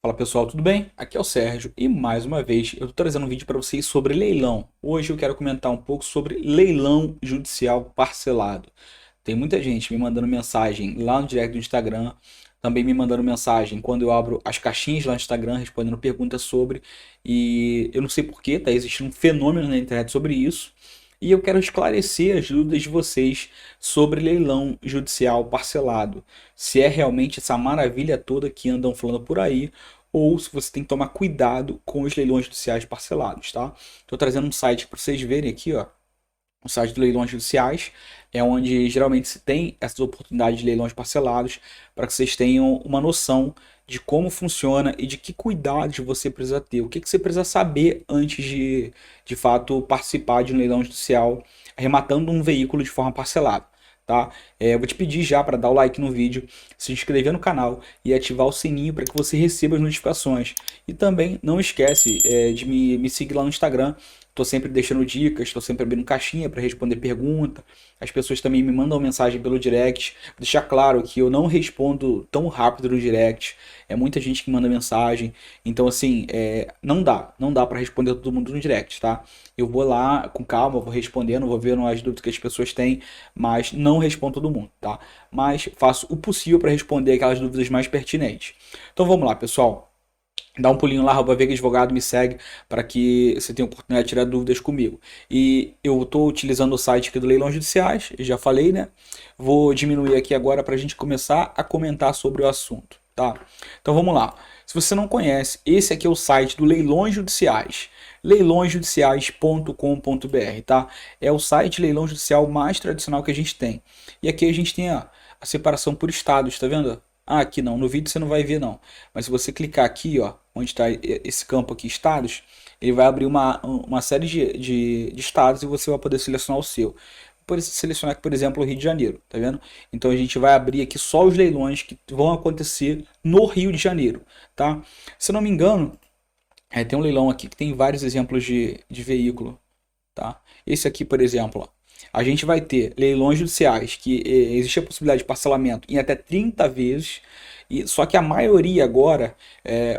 Fala pessoal, tudo bem? Aqui é o Sérgio e mais uma vez eu estou trazendo um vídeo para vocês sobre leilão. Hoje eu quero comentar um pouco sobre leilão judicial parcelado. Tem muita gente me mandando mensagem lá no direct do Instagram, também me mandando mensagem quando eu abro as caixinhas lá no Instagram respondendo perguntas sobre, e eu não sei por que está existindo um fenômeno na internet sobre isso. E eu quero esclarecer as dúvidas de vocês sobre leilão judicial parcelado. Se é realmente essa maravilha toda que andam falando por aí, ou se você tem que tomar cuidado com os leilões judiciais parcelados, tá? Estou trazendo um site para vocês verem aqui, ó. O site de leilões judiciais é onde geralmente se tem essas oportunidades de leilões parcelados para que vocês tenham uma noção de como funciona e de que cuidados você precisa ter, o que você precisa saber antes de fato participar de um leilão judicial arrematando um veículo de forma parcelada. Tá? Eu vou te pedir já para dar o like no vídeo, se inscrever no canal e ativar o sininho para que você receba as notificações. E também não esquece de me seguir lá no Instagram. Estou sempre deixando dicas, estou sempre abrindo caixinha para responder pergunta. As pessoas também me mandam mensagem pelo direct. Vou deixar claro que eu não respondo tão rápido no direct. É muita gente que manda mensagem. Então, assim, não dá para responder todo mundo no direct, tá? Eu vou lá com calma, vou respondendo, vou vendo as dúvidas que as pessoas têm, mas não respondo todo mundo, tá? Mas faço o possível para responder aquelas dúvidas mais pertinentes. Então vamos lá, pessoal. Dá um pulinho lá, @Veiga Advogado, me segue para que você tenha a oportunidade de tirar dúvidas comigo. E eu estou utilizando o site aqui do Leilões Judiciais, já falei, né? Vou diminuir aqui agora para a gente começar a comentar sobre o assunto, tá? Então vamos lá. Se você não conhece, esse aqui é o site do Leilões Judiciais, leilõesjudiciais.com.br, tá? É o site leilão judicial mais tradicional que a gente tem. E aqui a gente tem a separação por estados, tá vendo? Ah, aqui não, no vídeo você não vai ver não. Mas se você clicar aqui, ó, onde está esse campo aqui, estados, ele vai abrir uma série de estados e você vai poder selecionar o seu. Por selecionar aqui, por exemplo, o Rio de Janeiro, tá vendo? Então a gente vai abrir aqui só os leilões que vão acontecer no Rio de Janeiro, tá? Se eu não me engano, tem um leilão aqui que tem vários exemplos de veículo, tá? Esse aqui, por exemplo, ó, a gente vai ter leilões judiciais que existe a possibilidade de parcelamento em até 30 vezes, e só que a maioria agora,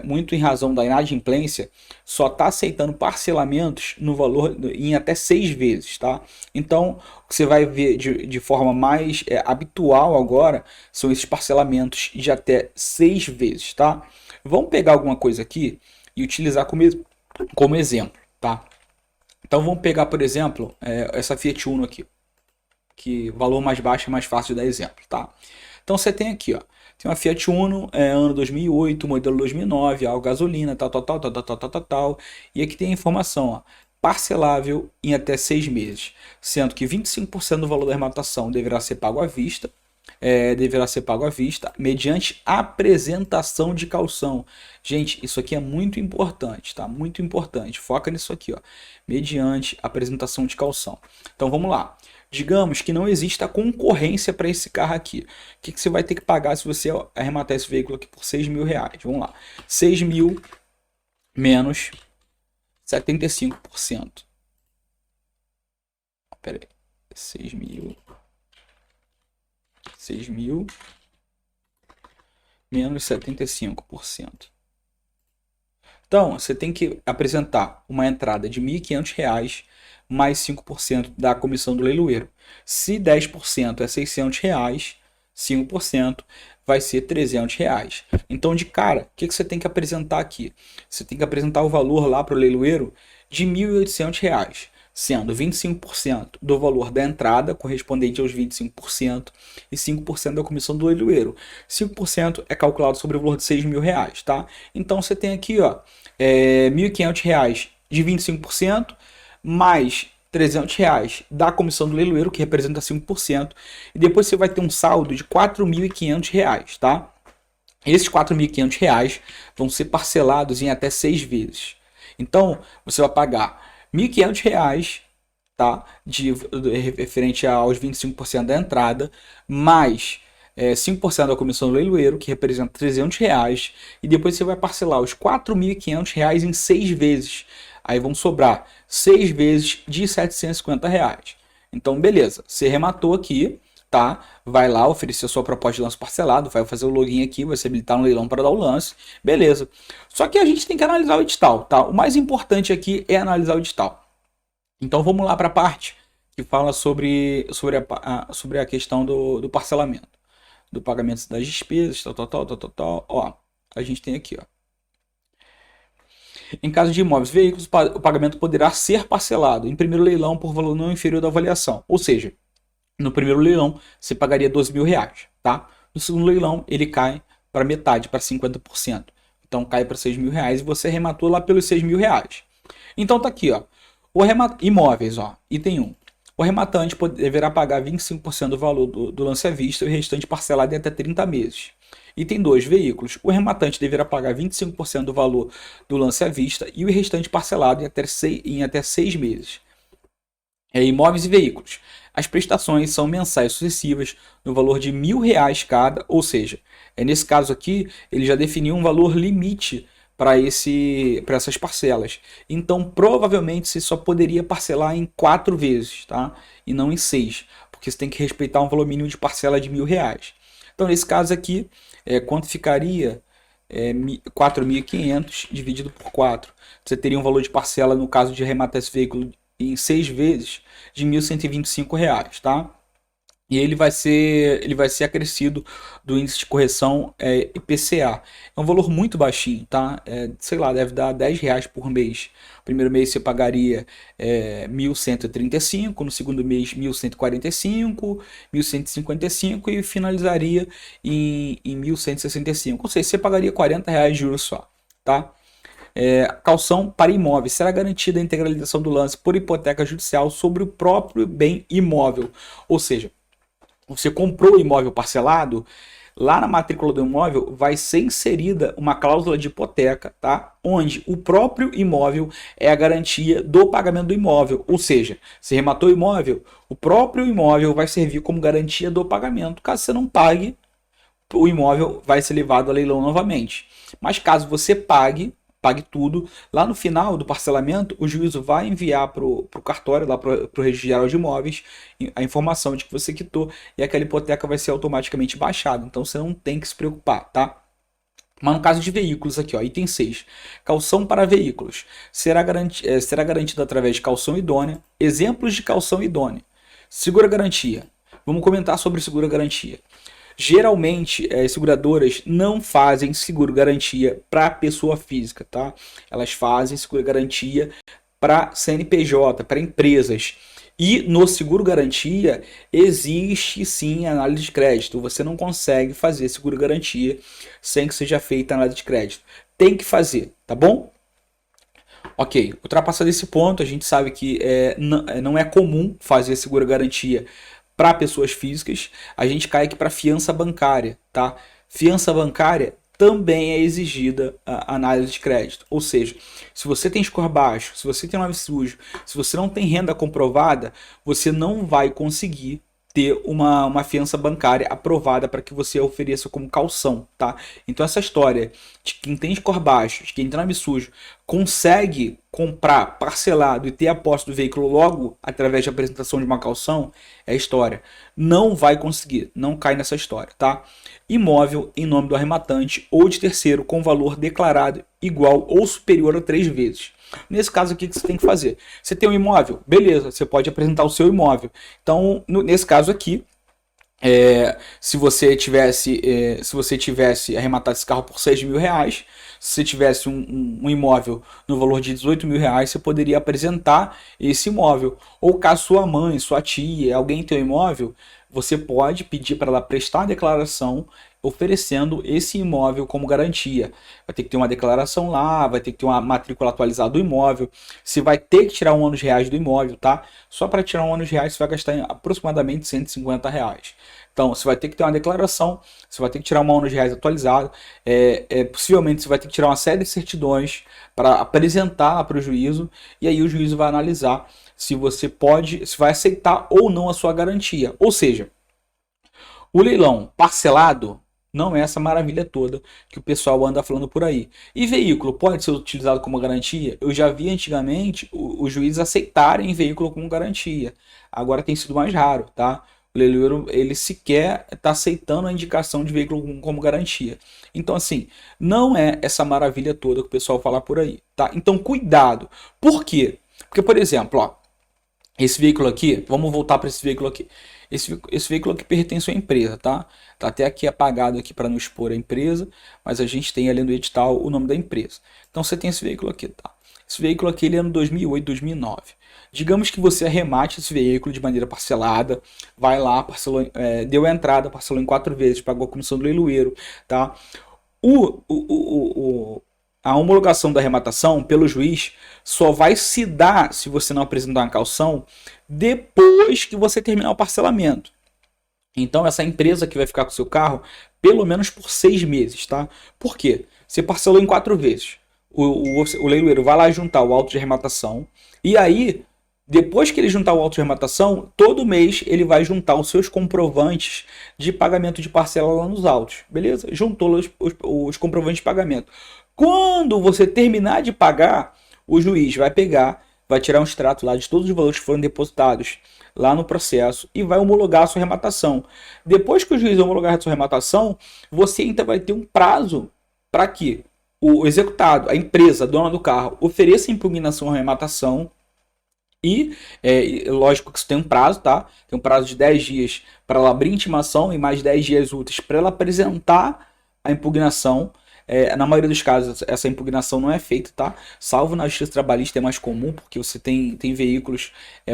muito em razão da inadimplência, só está aceitando parcelamentos no valor em até 6 vezes, tá? Então, o que você vai ver de forma mais habitual agora são esses parcelamentos de até 6 vezes, tá? Vamos pegar alguma coisa aqui e utilizar como exemplo, tá? Então vamos pegar, por exemplo, essa Fiat Uno aqui, que valor mais baixo é mais fácil de dar exemplo, tá? Então você tem aqui, ó, tem uma Fiat Uno, ano 2008, modelo 2009, a gasolina, tal, tal, tal, tal, tal, tal, tal, tal, tal. E aqui tem a informação, ó, parcelável em até 6 meses, sendo que 25% do valor da arrematação deverá ser pago à vista, mediante apresentação de caução. Gente, isso aqui é muito importante, tá? Muito importante. Foca nisso aqui, ó. Mediante apresentação de caução. Então vamos lá. Digamos que não exista concorrência para esse carro aqui. O que você vai ter que pagar se você arrematar esse veículo aqui por R$ 6.000? Vamos lá. 6.000 menos 75%. Pera aí. 6.000 menos 75%. Então, você tem que apresentar uma entrada de R$ 1.500 mais 5% da comissão do leiloeiro. Se 10% é R$ 600, 5% vai ser R$ 300. Então, de cara, o que você tem que apresentar aqui? Você tem que apresentar o valor lá para o leiloeiro de R$ 1.800, sendo 25% do valor da entrada, correspondente aos 25%, e 5% da comissão do leiloeiro. 5% é calculado sobre o valor de R$ 6.000, tá? Então você tem aqui, ó, R$ 1.500 de 25%, mais R$ 300 da comissão do leiloeiro, que representa 5%, e depois você vai ter um saldo de R$ 4.500, tá? Esses R$ 4.500 vão ser parcelados em até 6 vezes. Então, você vai pagar R$ 1.500, tá? Referente aos 25% da entrada, mais 5% da comissão do leiloeiro, que representa R$ 300, e depois você vai parcelar os R$ 4.500 em 6 vezes. Aí vão sobrar 6 vezes de R$ 750. Então, beleza, você rematou aqui, tá? Vai lá oferecer sua proposta de lance parcelado, vai fazer o login aqui, vai se habilitar no leilão para dar o lance, beleza. Só que a gente tem que analisar o edital, tá? O mais importante aqui é analisar o edital. Então vamos lá para a parte que fala sobre a questão do parcelamento, do pagamento das despesas, tal. Ó, a gente tem aqui, ó. Em caso de imóveis e veículos, o pagamento poderá ser parcelado em primeiro leilão por valor não inferior da avaliação. Ou seja, no primeiro leilão você pagaria R$ 12.000, tá? No segundo leilão ele cai para metade, para 50%. Então cai para R$ 6.000 e você arrematou lá pelos R$ 6.000. Então tá aqui, ó. Imóveis, ó, item 1. O arrematante deverá pagar 25% do valor do lance à vista e o restante parcelado em até 30 meses. Item 2, veículos. O arrematante deverá pagar 25% do valor do lance à vista e o restante parcelado em até 6 meses. Imóveis e veículos. As prestações são mensais sucessivas no valor de R$ 1.000 cada, ou seja, nesse caso aqui ele já definiu um valor limite para essas parcelas. Então, provavelmente, você só poderia parcelar em 4 vezes, tá? E não em 6, porque você tem que respeitar um valor mínimo de parcela de R$ 1.000. Então, nesse caso aqui, quanto ficaria? 4.500 dividido por 4. Você teria um valor de parcela, no caso de arrematar esse veículo em 6 vezes, de R$ 1.125, tá? E ele vai ser acrescido do índice de correção IPCA. É um valor muito baixinho, tá? Sei lá, deve dar R$ 10 por mês. No primeiro mês você pagaria 1.135, no segundo mês 1.145, 1.155 e finalizaria em 1.165. Ou seja, você pagaria R$ 40 de juros só, tá? Caução para imóveis. Será garantida a integralização do lance por hipoteca judicial sobre o próprio bem imóvel. Ou seja, você comprou o imóvel parcelado, lá na matrícula do imóvel vai ser inserida uma cláusula de hipoteca, tá? Onde o próprio imóvel é a garantia do pagamento do imóvel. Ou seja, se rematou o imóvel, o próprio imóvel vai servir como garantia do pagamento. Caso você não pague, o imóvel vai ser levado a leilão novamente. Mas caso você pague tudo, lá no final do parcelamento, o juízo vai enviar para o cartório, lá para o Registro Geral de Imóveis, a informação de que você quitou e aquela hipoteca vai ser automaticamente baixada. Então você não tem que se preocupar, tá? Mas no caso de veículos aqui, ó, item 6, caução para veículos. Será garantido através de caução idônea. Exemplos de caução idônea. Segura-garantia. Vamos comentar sobre segura-garantia. Geralmente, as seguradoras não fazem seguro-garantia para pessoa física, tá? Elas fazem seguro-garantia para CNPJ, para empresas. E no seguro-garantia existe sim análise de crédito. Você não consegue fazer seguro-garantia sem que seja feita análise de crédito. Tem que fazer, tá bom? Ok, ultrapassado esse ponto, a gente sabe que não é comum fazer seguro-garantia para pessoas físicas. A gente cai aqui para fiança bancária, tá? Fiança bancária também é exigida a análise de crédito. Ou seja, se você tem score baixo, se você tem nome sujo, se você não tem renda comprovada, você não vai conseguir ter uma fiança bancária aprovada para que você ofereça como caução, tá? Então essa história de quem tem score baixo, de quem tem nome sujo, consegue comprar parcelado e ter a posse do veículo logo através da apresentação de uma caução, é história. Não vai conseguir, não cai nessa história, tá? Imóvel em nome do arrematante ou de terceiro com valor declarado igual ou superior a 3 vezes. Nesse caso aqui, o que você tem que fazer? Você tem um imóvel? Beleza, você pode apresentar o seu imóvel. Então, nesse caso aqui, se você tivesse arrematado esse carro por R$ 6.000, se você tivesse um imóvel no valor de R$ 18.000, você poderia apresentar esse imóvel. Ou caso sua mãe, sua tia, alguém tenha um imóvel, você pode pedir para ela prestar a declaração oferecendo esse imóvel como garantia. Vai ter que ter uma declaração lá, vai ter que ter uma matrícula atualizada do imóvel. Você vai ter que tirar R$ 1 do imóvel, tá? Só para tirar R$ 1 você vai gastar aproximadamente R$ 150. Então, você vai ter que ter uma declaração, você vai ter que tirar R$ 1 atualizado, possivelmente você vai ter que tirar uma série de certidões para apresentar para o juízo, e aí o juízo vai analisar se se vai aceitar ou não a sua garantia. Ou seja, o leilão parcelado não é essa maravilha toda que o pessoal anda falando por aí. E veículo pode ser utilizado como garantia? Eu já vi antigamente os juízes aceitarem veículo como garantia. Agora tem sido mais raro, tá? O leiloeiro, ele sequer está aceitando a indicação de veículo como garantia. Então, assim, não é essa maravilha toda que o pessoal fala por aí, tá? Então, cuidado. Por quê? Porque, por exemplo, ó, esse veículo aqui, vamos voltar para esse veículo aqui. Esse veículo aqui pertence à empresa, tá? Tá até aqui apagado aqui para não expor a empresa, mas a gente tem ali no edital o nome da empresa. Então você tem esse veículo aqui, tá? Esse veículo aqui ele é no 2008, 2009. Digamos que você arremate esse veículo de maneira parcelada, vai lá, parcelou, deu a entrada, parcelou em 4 vezes, pagou a comissão do leiloeiro, tá? A homologação da arrematação pelo juiz só vai se dar se você não apresentar uma caução depois que você terminar o parcelamento. Então essa empresa que vai ficar com o seu carro pelo menos por 6 meses, tá? Por quê? Você parcelou em 4 vezes. O leiloeiro vai lá juntar o auto de arrematação e aí depois que ele juntar o auto de arrematação, todo mês ele vai juntar os seus comprovantes de pagamento de parcela lá nos autos, beleza? Juntou os comprovantes de pagamento. Quando você terminar de pagar, o juiz vai pegar, vai tirar um extrato lá de todos os valores que foram depositados lá no processo e vai homologar a sua arrematação. Depois que o juiz homologar a sua arrematação, você ainda vai ter um prazo para que o executado, a empresa, a dona do carro, ofereça impugnação à arrematação. E lógico que isso tem um prazo, tá? Tem um prazo de 10 dias para ela abrir intimação e mais 10 dias úteis para ela apresentar a impugnação. Na maioria dos casos, essa impugnação não é feita, tá? Salvo na justiça trabalhista é mais comum, porque você tem veículos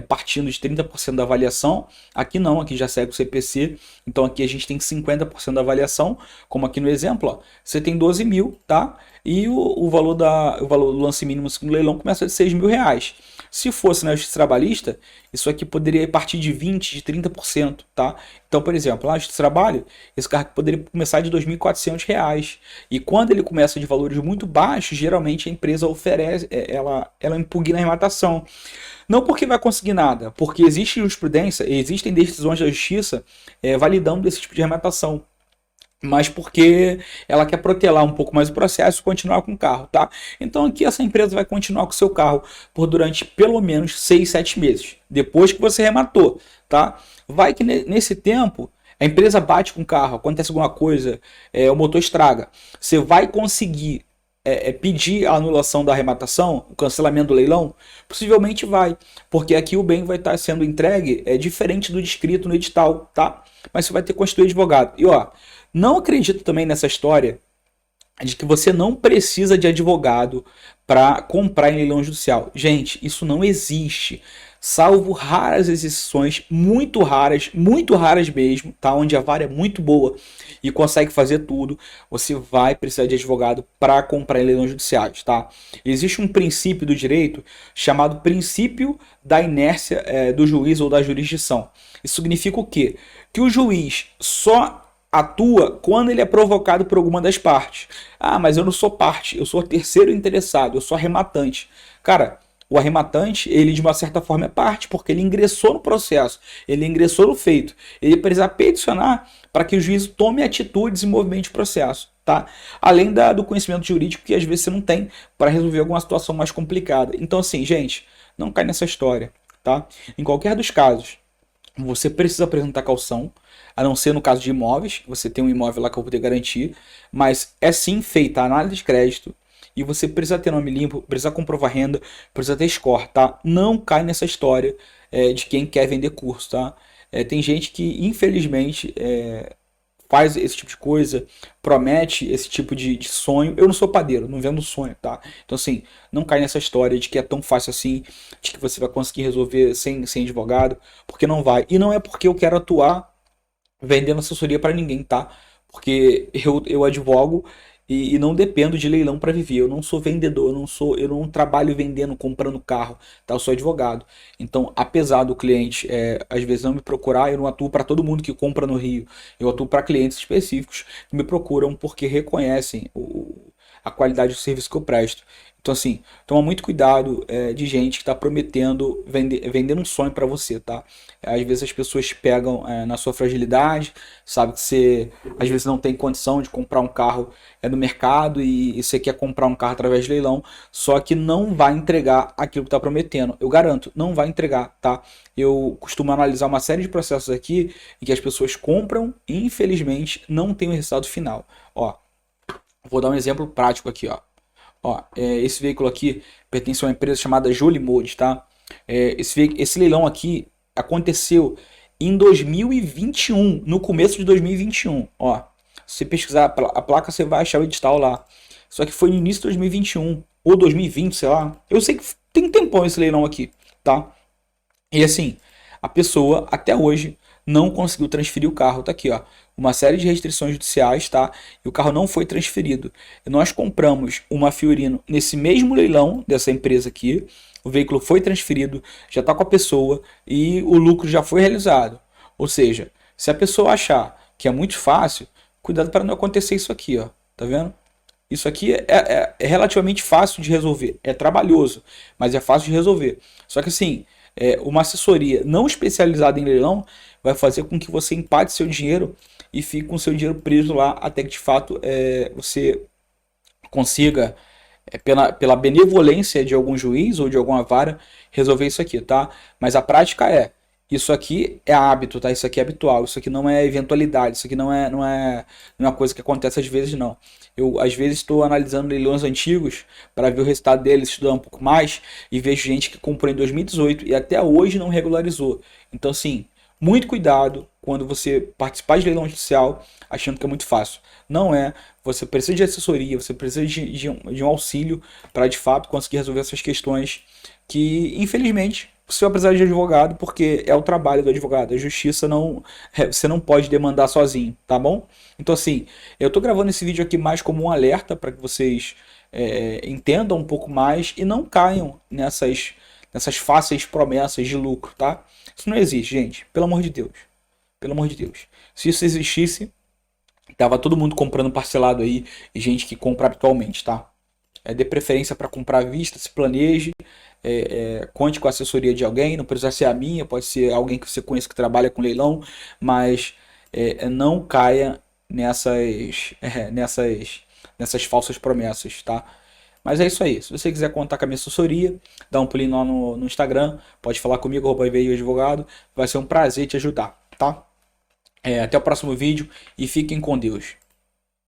partindo de 30% da avaliação. Aqui não, aqui já segue o CPC. Então aqui a gente tem 50% da avaliação, como aqui no exemplo, ó, você tem 12 mil, tá? E o valor do lance mínimo no leilão começa de 6 mil reais. Se fosse na justiça trabalhista, isso aqui poderia partir de 20%, de 30%, tá? Então, por exemplo, lá na justiça do trabalho, esse carro poderia começar de R$ 2.400. E quando ele começa de valores muito baixos, geralmente a empresa oferece, ela impugna a arrematação. Não porque vai conseguir nada, porque existe jurisprudência, existem decisões da justiça validando esse tipo de arrematação, mas porque ela quer protelar um pouco mais o processo e continuar com o carro, tá? Então aqui essa empresa vai continuar com o seu carro por durante pelo menos 6, 7 meses, depois que você rematou, tá? Vai que nesse tempo a empresa bate com o carro, acontece alguma coisa, o motor estraga, você vai conseguir pedir a anulação da arrematação, o cancelamento do leilão? Possivelmente vai, porque aqui o bem vai estar sendo entregue diferente do descrito no edital, tá? Mas você vai ter que constituir advogado. E ó, não acredito também nessa história de que você não precisa de advogado para comprar em leilão judicial. Gente, isso não existe. Salvo raras exceções, muito raras mesmo, tá? Onde a vara é muito boa e consegue fazer tudo, você vai precisar de advogado para comprar em leilões judiciais, tá? Existe um princípio do direito chamado princípio da inércia do juiz ou da jurisdição. Isso significa o quê? Que o juiz só atua quando ele é provocado por alguma das partes. Ah, mas eu não sou parte, eu sou terceiro interessado, eu sou arrematante. Cara, o arrematante, ele de uma certa forma é parte, porque ele ingressou no processo, ele ingressou no feito. Ele precisa peticionar para que o juiz tome atitudes e movimente o processo, tá? Além do conhecimento jurídico que às vezes você não tem para resolver alguma situação mais complicada. Então assim, gente, não cai nessa história, tá? Em qualquer dos casos, você precisa apresentar caução, a não ser no caso de imóveis, você tem um imóvel lá que eu vou poder garantir, mas é sim feita a análise de crédito e você precisa ter nome limpo, precisa comprovar renda, precisa ter score, tá? Não cai nessa história de quem quer vender curso, tá? Tem gente que, infelizmente, faz esse tipo de coisa, promete esse tipo de sonho. Eu não sou padeiro, não vendo sonho, tá? Então, assim, não cai nessa história de que é tão fácil assim, de que você vai conseguir resolver sem advogado, porque não vai. E não é porque eu quero atuar vendendo assessoria para ninguém, tá? Porque eu advogo e não dependo de leilão para viver. Eu não sou vendedor, eu não trabalho vendendo, comprando carro, tá? Eu sou advogado. Então, apesar do cliente às vezes não me procurar, eu não atuo para todo mundo que compra no Rio. Eu atuo para clientes específicos que me procuram porque reconhecem a qualidade do serviço que eu presto. Então, assim, toma muito cuidado de gente que está prometendo vendendo um sonho para você, tá? Às vezes as pessoas pegam na sua fragilidade, sabe que você às vezes não tem condição de comprar um carro no mercado e você quer comprar um carro através de leilão, só que não vai entregar aquilo que está prometendo. Eu garanto, não vai entregar, tá? Eu costumo analisar uma série de processos aqui em que as pessoas compram e infelizmente não tem o resultado final. Ó, vou dar um exemplo prático aqui, ó. Ó, esse veículo aqui pertence a uma empresa chamada Jolie Mode, tá? Esse leilão aqui aconteceu em 2021, no começo de 2021. Ó, se você pesquisar a placa, você vai achar o edital lá. Só que foi no início de 2021 ou 2020, sei lá. Eu sei que tem um tempão esse leilão aqui, tá? E assim, a pessoa até hoje não conseguiu transferir o carro. Tá aqui, ó. Uma série de restrições judiciais, tá? E o carro não foi transferido. E nós compramos uma Fiorino nesse mesmo leilão dessa empresa aqui. O veículo foi transferido, já está com a pessoa e o lucro já foi realizado. Ou seja, se a pessoa achar que é muito fácil, cuidado para não acontecer isso aqui, ó. Tá vendo? Isso aqui é relativamente fácil de resolver. É trabalhoso, mas é fácil de resolver. Só que assim, uma assessoria não especializada em leilão vai fazer com que você empate seu dinheiro e fique com seu dinheiro preso lá até que de fato você consiga, pela benevolência de algum juiz ou de alguma vara, resolver isso aqui, tá? Mas a prática isso aqui é hábito, tá? Isso aqui é habitual, isso aqui não é eventualidade, isso aqui não é uma coisa que acontece às vezes, não. Eu, às vezes, estou analisando leilões antigos para ver o resultado deles, estudar um pouco mais e vejo gente que comprou em 2018 e até hoje não regularizou. Então, assim, muito cuidado quando você participar de leilão judicial achando que é muito fácil. Não é. Você precisa de assessoria, você precisa de um auxílio para de fato conseguir resolver essas questões que, infelizmente, você vai precisar de advogado porque é o trabalho do advogado. A justiça não. Você não pode demandar sozinho, tá bom? Então, assim, eu tô gravando esse vídeo aqui mais como um alerta para que vocês entendam um pouco mais e não caiam nessas fáceis promessas de lucro, tá? Isso não existe, gente. Pelo amor de Deus. Pelo amor de Deus. Se isso existisse, tava todo mundo comprando parcelado aí e gente que compra habitualmente, tá? Dê preferência para comprar à vista, se planeje, conte com a assessoria de alguém, não precisa ser a minha, pode ser alguém que você conhece que trabalha com leilão, mas não caia nessas falsas promessas, tá? Mas é isso aí. Se você quiser contar com a minha assessoria, dá um pulinho lá no Instagram, pode falar comigo, @advogado, vai ser um prazer te ajudar, tá? Até o próximo vídeo e fiquem com Deus.